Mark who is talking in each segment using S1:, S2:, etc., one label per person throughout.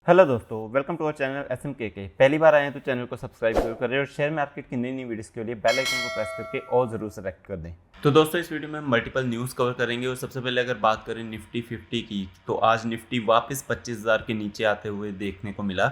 S1: Hello दोस्तों, welcome to our channel SMKK। पहली बार आए हैं तो चैनल को सब्सक्राइब जरूर करें और शेयर मार्केट की नई वीडियोस के लिए बेल आइकन को प्रेस करके और ज़रूर सेलेक्ट कर दें। तो दोस्तों, इस वीडियो में हम मल्टीपल न्यूज़ कवर करेंगे और सबसे पहले अगर बात करें निफ्टी 50 की, तो आज निफ्टी वापस 25,000 के नीचे आते हुए देखने को मिला।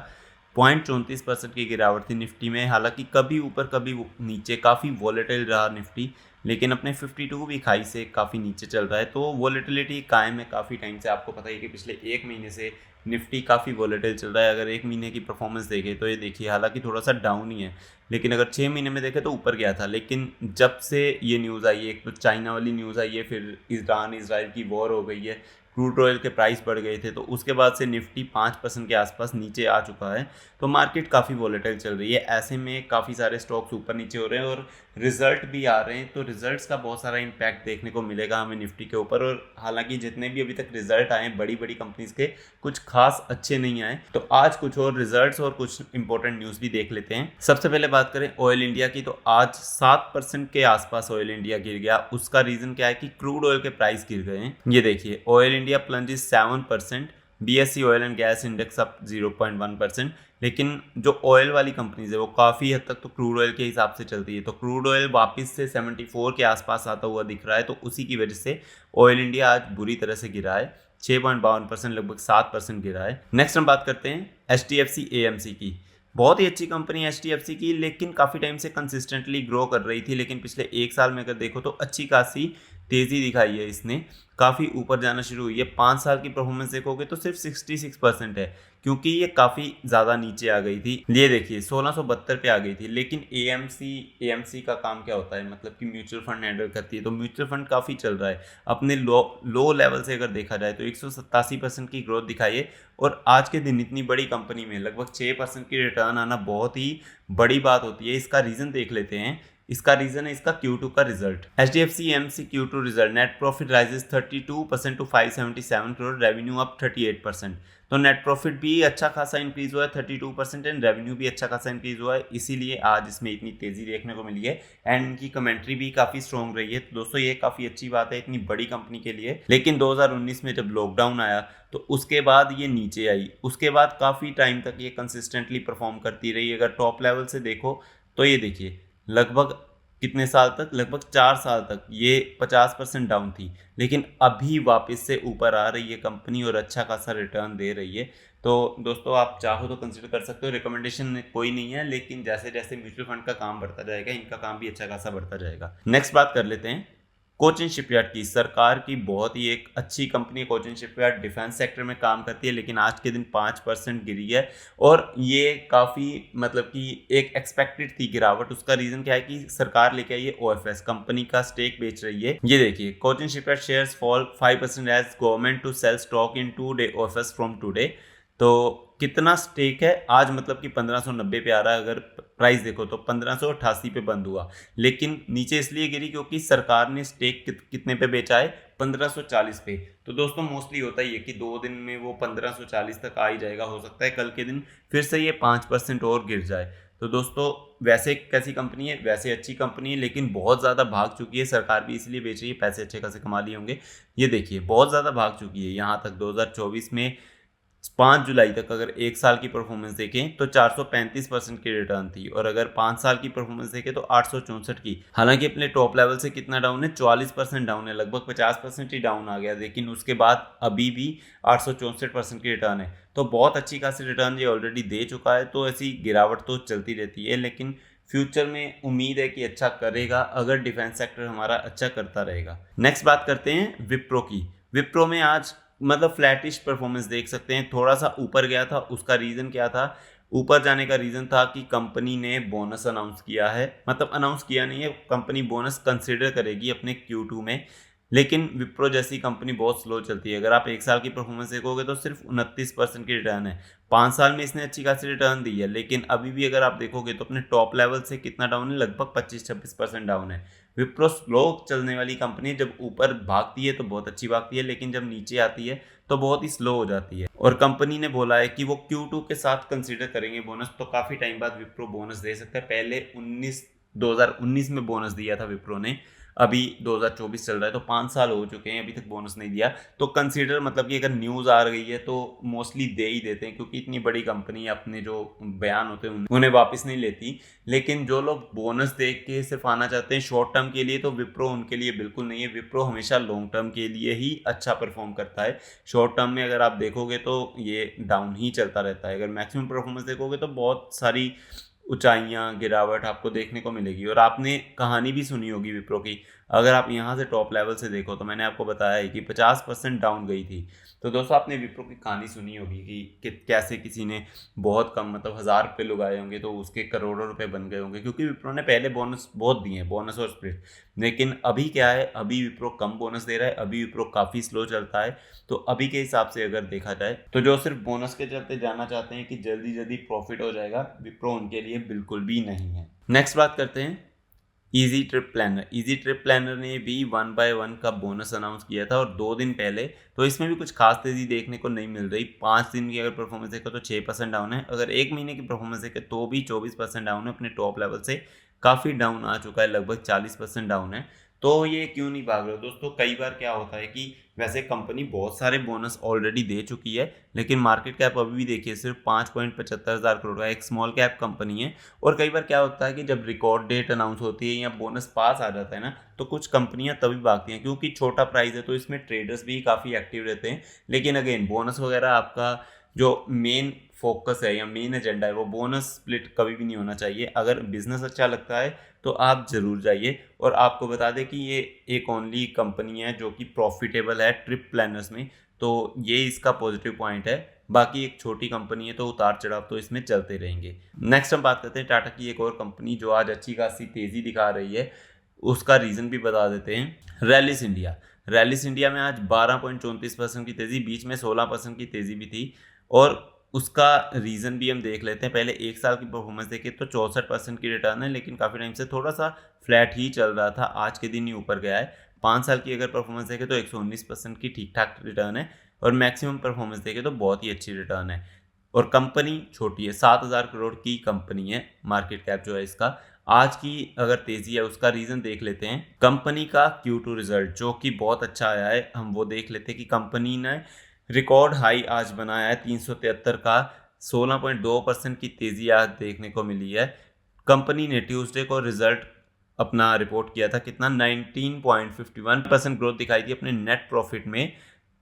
S1: 0.34% की गिरावट थी निफ्टी में। हालांकि कभी ऊपर कभी नीचे, काफ़ी वॉलेटाइल रहा निफ्टी, लेकिन अपने 52 वीक हाई से काफ़ी नीचे चल रहा है। तो वॉलेटिलिटी कायम है काफ़ी टाइम से। आपको पता है कि पिछले एक महीने से निफ्टी काफ़ी वॉलेटाइल चल रहा है। अगर एक महीने की परफॉर्मेंस देखें तो ये देखिए, हालांकि थोड़ा सा डाउन ही है, लेकिन अगर 6 महीने में देखें तो ऊपर गया था। लेकिन जब से ये न्यूज़ आई है, एक तो चाइना वाली न्यूज़ आई है, फिर ईरान इसराइल की वॉर हो गई है, क्रूड ऑयल के प्राइस बढ़ गए थे, तो उसके बाद से निफ्टी 5% के आसपास नीचे आ चुका है। तो मार्केट काफ़ी वॉलेटाइल चल रही है। ऐसे में काफ़ी सारे स्टॉक्स ऊपर नीचे हो रहे हैं और रिजल्ट भी आ रहे हैं, तो रिजल्ट्स का बहुत सारा इम्पैक्ट देखने को मिलेगा हमें निफ्टी के ऊपर। और हालांकि जितने भी अभी तक रिजल्ट आए बड़ी बड़ी कंपनीज के, कुछ खास अच्छे नहीं आए। तो आज कुछ और रिजल्ट्स और कुछ इंपॉर्टेंट न्यूज़ भी देख लेते हैं। सबसे पहले बात करें ऑयल इंडिया की, तो आज 7% के आसपास ऑयल इंडिया गिर गया। उसका रीज़न क्या है कि क्रूड ऑयल के प्राइस गिर गए हैं। ये देखिए, oil India plunges 7%, BSE oil and gas index up 0.1%। लेकिन जो ऑयल वाली कंपनीज है वो काफ़ी हद तक तो क्रूड ऑयल के हिसाब से चलती है, तो क्रूड ऑयल वापस से 74 के आसपास आता हुआ दिख रहा है। तो उसी की वजह से ऑयल इंडिया आज बुरी तरह से गिरा है। 6.52%, लगभग 7% गिरा है। नेक्स्ट हम बात करते हैं HDFC AMC की। बहुत ही अच्छी कंपनी है HDFC की, लेकिन काफ़ी टाइम से कंसिस्टेंटली ग्रो कर रही थी। लेकिन पिछले एक साल में अगर देखो तो अच्छी खासी तेज़ी दिखाई है इसने, काफ़ी ऊपर जाना शुरू हुई है। 5 साल की परफॉर्मेंस देखोगे तो सिर्फ 66% है, क्योंकि ये काफ़ी ज़्यादा नीचे आ गई थी। ये देखिए 1672 पे आ गई थी। लेकिन AMC का काम क्या होता है, मतलब कि म्यूचुअल फंड हैंडल करती है, तो म्यूचुअल फंड काफ़ी चल रहा है। अपने लो लेवल से अगर देखा जाए तो 187% की ग्रोथ दिखाई है। और आज के दिन इतनी बड़ी कंपनी में लगभग 6% की रिटर्न आना बहुत ही बड़ी बात होती है। इसका रीज़न देख लेते हैं। इसका रीजन है इसका Q2 का रिजल्ट। HDFC AMC Q2 रिजल्ट, net profit rises 32% to 577 crore, revenue up 38%। तो नेट प्रॉफिट भी अच्छा खासा इंक्रीज हुआ है 32% एंड रेवेन्यू भी अच्छा खासा इंक्रीज हुआ है, इसीलिए आज इसमें इतनी तेजी देखने को मिली है। एंड इनकी कमेंट्री भी काफी स्ट्रॉन्ग रही है। तो दोस्तों, ये काफी अच्छी बात है इतनी बड़ी कंपनी के लिए। लेकिन 2019 में जब लॉकडाउन आया तो उसके बाद ये नीचे आई। उसके बाद काफी टाइम तक ये कंसिस्टेंटली परफॉर्म करती रही। अगर टॉप लेवल से देखो तो ये देखिए, लगभग कितने साल तक, लगभग 4 साल तक ये 50% डाउन थी, लेकिन अभी वापस से ऊपर आ रही है कंपनी और अच्छा खासा रिटर्न दे रही है। तो दोस्तों, आप चाहो तो कंसिडर कर सकते हो। रिकमेंडेशन कोई नहीं है, लेकिन जैसे जैसे म्यूचुअल फंड का काम बढ़ता जाएगा, इनका काम भी अच्छा खासा बढ़ता जाएगा। नेक्स्ट बात कर लेते हैं कोचिन शिपयार्ड की। सरकार की बहुत ही एक अच्छी कंपनी है कोचिन शिपयार्ड, डिफेंस सेक्टर में काम करती है, लेकिन आज के दिन 5% गिरी है। और ये काफ़ी, मतलब कि एक एक्सपेक्टेड थी गिरावट। उसका रीज़न क्या है कि सरकार लेके आई है OFS, कंपनी का स्टेक बेच रही है। ये देखिए, Cochin shipyard shares fall 5% as government to sell stock in 2 day OFS from today. तो कितना स्टेक है आज, मतलब कि 1590 पे आ रहा है। अगर प्राइस देखो तो 1588 पे बंद हुआ, लेकिन नीचे इसलिए गिरी क्योंकि सरकार ने स्टेक कितने पे बेचा है, 1540 पे। तो दोस्तों, मोस्टली होता ही है कि 2 दिन में वो 1540 तक आ ही जाएगा। हो सकता है कल के दिन फिर से ये 5% और गिर जाए। तो दोस्तों, वैसे कैसी कंपनी है, वैसे अच्छी कंपनी है, लेकिन बहुत ज़्यादा भाग चुकी है। सरकार भी इसलिए बेच रही है, पैसे अच्छे खासे कमा लिए होंगे। ये देखिए, बहुत ज़्यादा भाग चुकी है। यहाँ तक 2024 में 5 जुलाई तक अगर एक साल की परफॉर्मेंस देखें तो 435% की रिटर्न थी, और अगर 5 साल की परफॉर्मेंस देखें तो 864 की। हालांकि अपने टॉप लेवल से कितना डाउन है, 44% डाउन है, लगभग 50% ही डाउन आ गया। लेकिन उसके बाद अभी भी 864% की रिटर्न है। तो बहुत अच्छी खासी रिटर्न ये ऑलरेडी दे चुका है। तो ऐसी गिरावट तो चलती रहती है, लेकिन फ्यूचर में उम्मीद है कि अच्छा करेगा अगर डिफेंस सेक्टर हमारा अच्छा करता रहेगा। नेक्स्ट बात करते हैं विप्रो की। विप्रो में आज मतलब फ्लैटिश परफॉर्मेंस देख सकते हैं। थोड़ा सा ऊपर गया था, उसका रीज़न क्या था, ऊपर जाने का रीज़न था कि कंपनी ने बोनस अनाउंस किया है। मतलब अनाउंस किया नहीं है, कंपनी बोनस कंसिडर करेगी अपने Q2 में। लेकिन विप्रो जैसी कंपनी बहुत स्लो चलती है। अगर आप एक साल की परफॉर्मेंस देखोगे तो सिर्फ 29% की रिटर्न है। 5 साल में इसने अच्छी खासी रिटर्न दी है, लेकिन अभी भी अगर आप देखोगे तो अपने टॉप लेवल से कितना डाउन है, लगभग 25-26% डाउन है। विप्रो स्लो चलने वाली कंपनी है। जब ऊपर भागती है तो बहुत अच्छी भागती है, लेकिन जब नीचे आती है तो बहुत ही स्लो हो जाती है। और कंपनी ने बोला है कि वो Q2 के साथ कंसीडर करेंगे बोनस। तो काफ़ी टाइम बाद विप्रो बोनस दे सकता है। पहले 2019 में बोनस दिया था विप्रो ने, अभी 2024 चल रहा है तो 5 साल हो चुके हैं, अभी तक बोनस नहीं दिया। तो कंसीडर मतलब कि अगर न्यूज़ आ रही है तो मोस्टली दे ही देते हैं, क्योंकि इतनी बड़ी कंपनी अपने जो बयान होते हैं उन्हें वापस नहीं लेती। लेकिन जो लोग बोनस देख के सिर्फ आना चाहते हैं शॉर्ट टर्म के लिए, तो विप्रो उनके लिए बिल्कुल नहीं है। विप्रो हमेशा लॉन्ग टर्म के लिए ही अच्छा परफॉर्म करता है। शॉर्ट टर्म में अगर आप देखोगे तो ये डाउन ही चलता रहता है। अगर मैक्सिमम परफॉर्मेंस देखोगे तो बहुत सारी ऊंचाइयां, गिरावट आपको देखने को मिलेगी। और आपने कहानी भी सुनी होगी विप्रो की। अगर आप यहाँ से टॉप लेवल से देखो तो मैंने आपको बताया है कि 50% डाउन गई थी। तो दोस्तों आपने विप्रो की कहानी सुनी होगी कि कैसे किसी ने बहुत कम मतलब 1000 रुपये लगाए होंगे तो उसके करोड़ों रुपए बन गए होंगे, क्योंकि विप्रो ने पहले बोनस बहुत दिए हैं, बोनस और स्प्लिट। लेकिन अभी क्या है, अभी विप्रो कम बोनस दे रहा है, अभी विप्रो काफ़ी स्लो चलता है। तो अभी के हिसाब से अगर देखा जाए तो जो सिर्फ बोनस के चलते जाना चाहते हैं कि जल्दी जल्दी प्रॉफिट हो जाएगा, विप्रो उनके लिए बिल्कुल भी नहीं है। नेक्स्ट बात करते हैं easy trip planner. Easy trip planner ने भी 1/1 का बोनस अनाउंस किया था और 2 दिन पहले। तो इसमें भी कुछ खास तेजी देखने को नहीं मिल रही। 5 दिन की अगर परफॉर्मेंस देखो तो 6% डाउन है। अगर 1 महीने की परफॉर्मेंस देखे तो भी 24% डाउन है। अपने टॉप लेवल से काफ़ी डाउन आ चुका है, लगभग 40% डाउन है। तो ये क्यों नहीं भाग रहे हो दोस्तों? कई बार क्या होता है कि वैसे कंपनी बहुत सारे बोनस ऑलरेडी दे चुकी है, लेकिन मार्केट कैप अभी भी देखिए सिर्फ 5.75 हज़ार करोड़ का एक स्मॉल कैप कंपनी है। और कई बार क्या होता है कि जब रिकॉर्ड डेट अनाउंस होती है या बोनस पास आ जाता है ना, तो कुछ कंपनियां तभी भागती हैं, क्योंकि छोटा प्राइस है तो इसमें ट्रेडर्स भी काफ़ी एक्टिव रहते हैं। लेकिन अगेन बोनस वगैरह आपका जो मेन फोकस है या मेन एजेंडा है, वो बोनस स्प्लिट कभी भी नहीं होना चाहिए। अगर बिजनेस अच्छा लगता है तो आप जरूर जाइए। और आपको बता दें कि ये एक ओनली कंपनी है जो कि प्रॉफिटेबल है ट्रिप प्लानर्स में, तो ये इसका पॉजिटिव पॉइंट है। बाकी एक छोटी कंपनी है तो उतार चढ़ाव तो इसमें चलते रहेंगे। नेक्स्ट हम बात करते हैं टाटा की एक और कंपनी जो आज अच्छी खासी तेजी दिखा रही है। उसका रीजन भी बता देते हैं। रैलिस इंडिया। रैलिस इंडिया में आज 12.34% की तेजी, बीच में 16% की तेजी भी थी। और उसका रीज़न भी हम देख लेते हैं। पहले 1 साल की परफॉर्मेंस देखें तो 64% की रिटर्न है, लेकिन काफ़ी टाइम से थोड़ा सा फ्लैट ही चल रहा था, आज के दिन ही ऊपर गया है। 5 साल की अगर परफॉर्मेंस देखें तो 119% की ठीक ठाक रिटर्न है। और मैक्सिमम परफॉर्मेंस देखें तो बहुत ही अच्छी रिटर्न है। और कंपनी छोटी है, 7000 करोड़ की कंपनी है मार्केट कैप जो है इसका। आज की अगर तेजी है उसका रीज़न देख लेते हैं। कंपनी का Q2 रिजल्ट जो कि बहुत अच्छा आया है, हम वो देख लेते हैं कि कंपनी ने रिकॉर्ड हाई आज बनाया है 373 का। 16.2% की तेज़ी आज देखने को मिली है। कंपनी ने ट्यूसडे को रिजल्ट अपना रिपोर्ट किया था, कितना 19.51% ग्रोथ दिखाई थी अपने नेट प्रॉफिट में।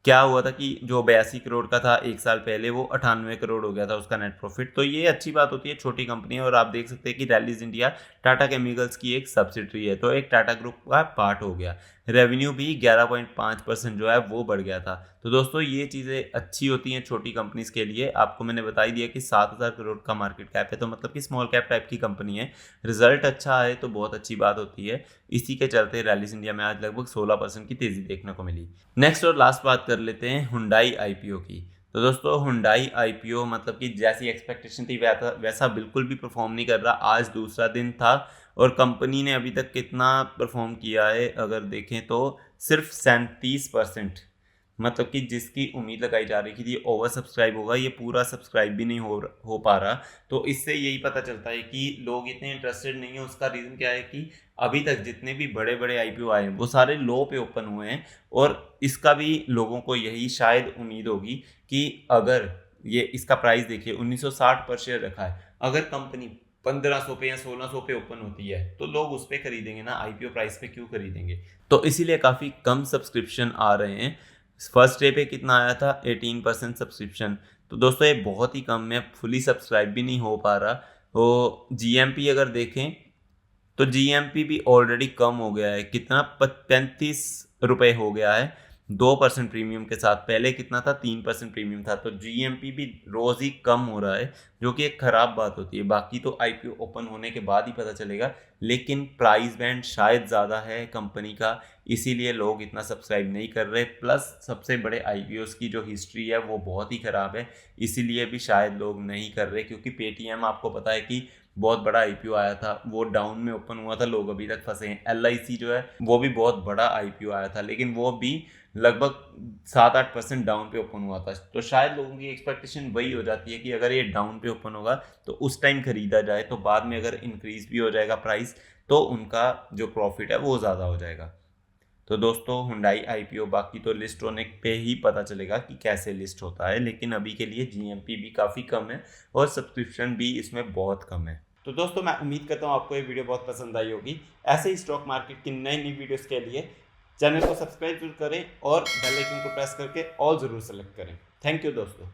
S1: क्या हुआ था कि जो 82 करोड़ का था 1 साल पहले, वो 98 करोड़ हो गया था उसका नेट प्रॉफिट। तो ये अच्छी बात होती है छोटी कंपनी है। और आप देख सकते हैं कि रैलीज इंडिया टाटा केमिकल्स की एक सब्सिडरी है, तो एक टाटा ग्रुप का पार्ट हो गया। रेवेन्यू भी 11.5% जो है वो बढ़ गया था। तो दोस्तों ये चीज़ें अच्छी होती हैं छोटी कंपनीज के लिए। आपको मैंने बता ही दिया कि 7000 करोड़ का मार्केट कैप है, तो मतलब कि स्मॉल कैप टाइप की कंपनी है। रिजल्ट अच्छा आए तो बहुत अच्छी बात होती है। इसी के चलते रैलीज इंडिया में आज लगभग 16% की तेज़ी देखने को मिली। नेक्स्ट और लास्ट बात कर लेते हैं हुंडई आईपीओ की। तो दोस्तों हुंडई आईपीओ मतलब कि जैसी एक्सपेक्टेशन थी वैसा बिल्कुल भी परफॉर्म नहीं कर रहा। आज दूसरा दिन था और कंपनी ने अभी तक कितना परफॉर्म किया है अगर देखें तो सिर्फ 37%। मतलब कि जिसकी उम्मीद लगाई जा रही थी ये ओवर सब्सक्राइब होगा, ये पूरा सब्सक्राइब भी नहीं हो पा रहा। तो इससे यही पता चलता है कि लोग इतने इंटरेस्टेड नहीं है। उसका रीज़न क्या है कि अभी तक जितने भी बड़े बड़े आईपीओ आए हैं वो सारे लो पे ओपन हुए हैं। और इसका भी लोगों को यही शायद उम्मीद होगी कि अगर ये इसका प्राइस देखिए 1960 पर शेयर रखा है, अगर कंपनी 1500 पे या 1600 पे ओपन होती है तो लोग उस पर खरीदेंगे ना, आईपीओ प्राइस पे क्यों खरीदेंगे? तो इसीलिए काफ़ी कम सब्सक्रिप्शन आ रहे हैं। फर्स्ट डे पे कितना आया था? 18% सब्सक्रिप्शन। तो दोस्तों ये बहुत ही कम है, फुली सब्सक्राइब भी नहीं हो पा रहा। तो जीएमपी अगर देखें तो जीएमपी भी ऑलरेडी कम हो गया है, कितना 35 रुपये हो गया है 2% प्रीमियम के साथ। पहले कितना था? 3% प्रीमियम था। तो जीएमपी भी रोज ही कम हो रहा है, जो कि एक खराब बात होती है। बाकी तो आईपीओ ओपन होने के बाद ही पता चलेगा, लेकिन प्राइस बैंड शायद ज़्यादा है कंपनी का, इसीलिए लोग इतना सब्सक्राइब नहीं कर रहे। प्लस सबसे बड़े आईपीओस की जो हिस्ट्री है वो बहुत ही ख़राब है, इसीलिए भी शायद लोग नहीं कर रहे। क्योंकि पेटीएम आपको पता है कि बहुत बड़ा आईपीओ आया था, वो डाउन में ओपन हुआ था, लोग अभी तक फंसे हैं। LIC जो है वो भी बहुत बड़ा आईपीओ आया था, लेकिन वो भी लगभग 7-8% डाउन पे ओपन हुआ था। तो शायद लोगों की एक्सपेक्टेशन वही हो जाती है कि अगर ये डाउन पे ओपन होगा तो उस टाइम खरीदा जाए, तो बाद में अगर इंक्रीज भी हो जाएगा प्राइस तो उनका जो प्रॉफिट है वो ज़्यादा हो जाएगा। तो दोस्तों हुंडई आईपीओ बाकी तो लिस्ट होने पे ही पता चलेगा कि कैसे लिस्ट होता है, लेकिन अभी के लिए जीएमपी भी काफ़ी कम है और सब्सक्रिप्शन भी इसमें बहुत कम है। तो दोस्तों मैं उम्मीद करता हूँ आपको ये वीडियो बहुत पसंद आई होगी। ऐसे ही स्टॉक मार्केट की नई नई वीडियोस के लिए चैनल को सब्सक्राइब जरूर करें और बेल आइकन को प्रेस करके ऑल ज़रूर सेलेक्ट करें। थैंक यू दोस्तों।